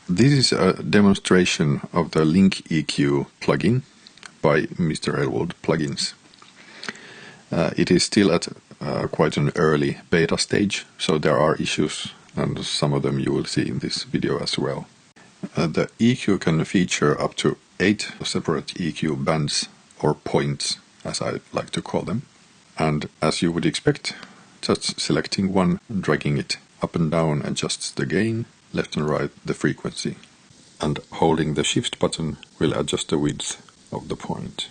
This is a demonstration of the LinkEQ plugin by Mr. Elwood Plugins. It is still at quite an early beta stage, so there are issues, and some of them you will see in this video as well. The EQ can feature up to 8 separate EQ bands, or points as I like to call them. And as you would expect, just selecting one and dragging it up and down adjusts the gain, left and right the frequency, and holding the shift button will adjust the width of the point.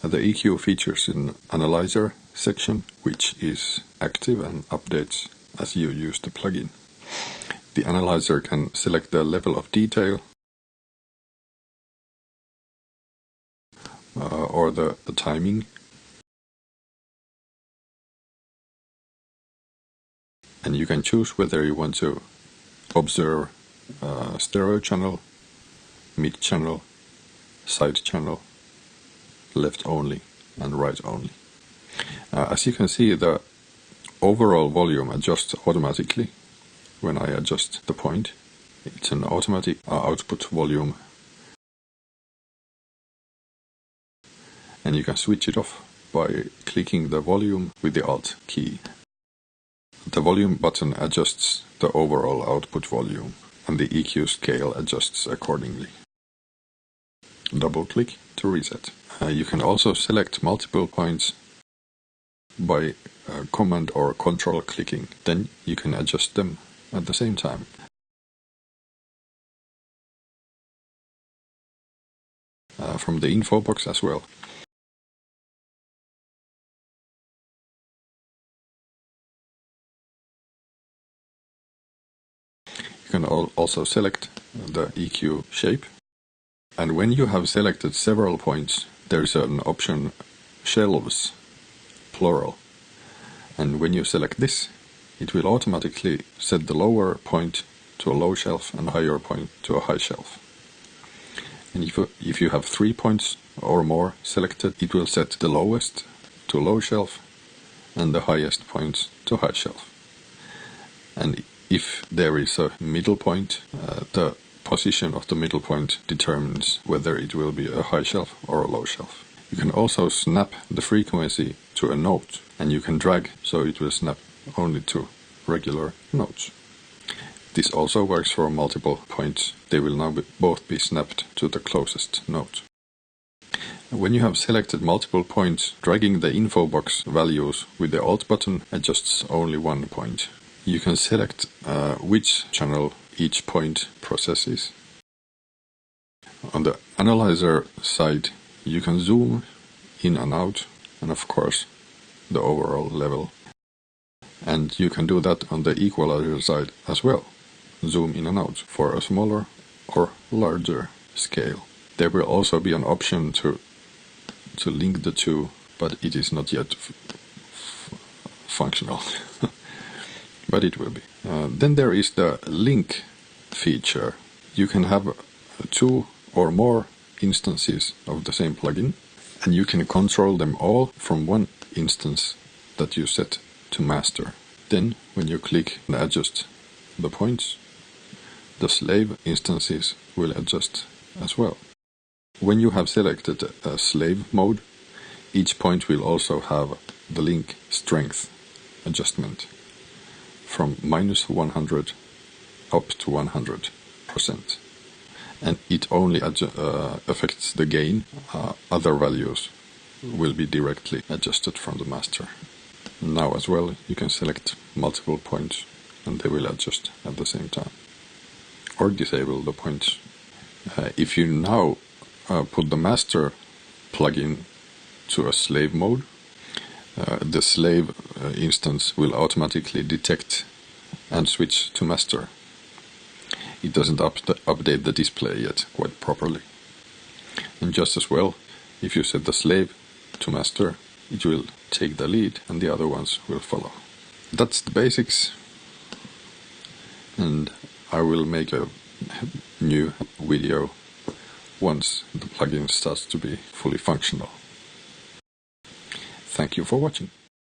The EQ features an analyzer section which is active and updates as you use the plugin. The analyzer can select the level of detail or the timing, and you can choose whether you want to observe stereo channel, mid channel, side channel, left only and right only. As you can see, the overall volume adjusts automatically when I adjust the point. It's an automatic output volume, and you can switch it off by clicking the volume with the Alt key. The volume button adjusts the overall output volume, and the EQ scale adjusts accordingly. Double click to reset. You can also select multiple points by command or control clicking. Then you can adjust them at the same time. From the info box as well. You can also select the EQ shape. And when you have selected several points, there is an option shelves, plural. And when you select this, it will automatically set the lower point to a low shelf and higher point to a high shelf. And if you have 3 points or more selected, it will set the lowest to low shelf and the highest points to high shelf. And if there is a middle point, the position of the middle point determines whether it will be a high shelf or a low shelf. You can also snap the frequency to a note, and you can drag so it will snap only to regular notes. This also works for multiple points. They will now both be snapped to the closest note. When you have selected multiple points, dragging the info box values with the Alt button adjusts only one point. You can select which channel each point processes. On the analyzer side, you can zoom in and out, and of course the overall level. And you can do that on the equalizer side as well. Zoom in and out for a smaller or larger scale. There will also be an option to link the two, but it is not yet functional. But it will be. Then there is the link feature. You can have 2 or more instances of the same plugin, and you can control them all from one instance that you set to master. Then when you click and adjust the points, the slave instances will adjust as well. When you have selected a slave mode, each point will also have the link strength adjustment from -100 up to 100%. And it only affects the gain. Other values will be directly adjusted from the master. Now as well, you can select multiple points and they will adjust at the same time. Or disable the points. If you now put the master plugin to a slave mode, the slave instance will automatically detect and switch to master. It doesn't update the display yet quite properly. And just as well, if you set the slave to master, it will take the lead and the other ones will follow. That's the basics, and I will make a new video once the plugin starts to be fully functional. Thank you for watching.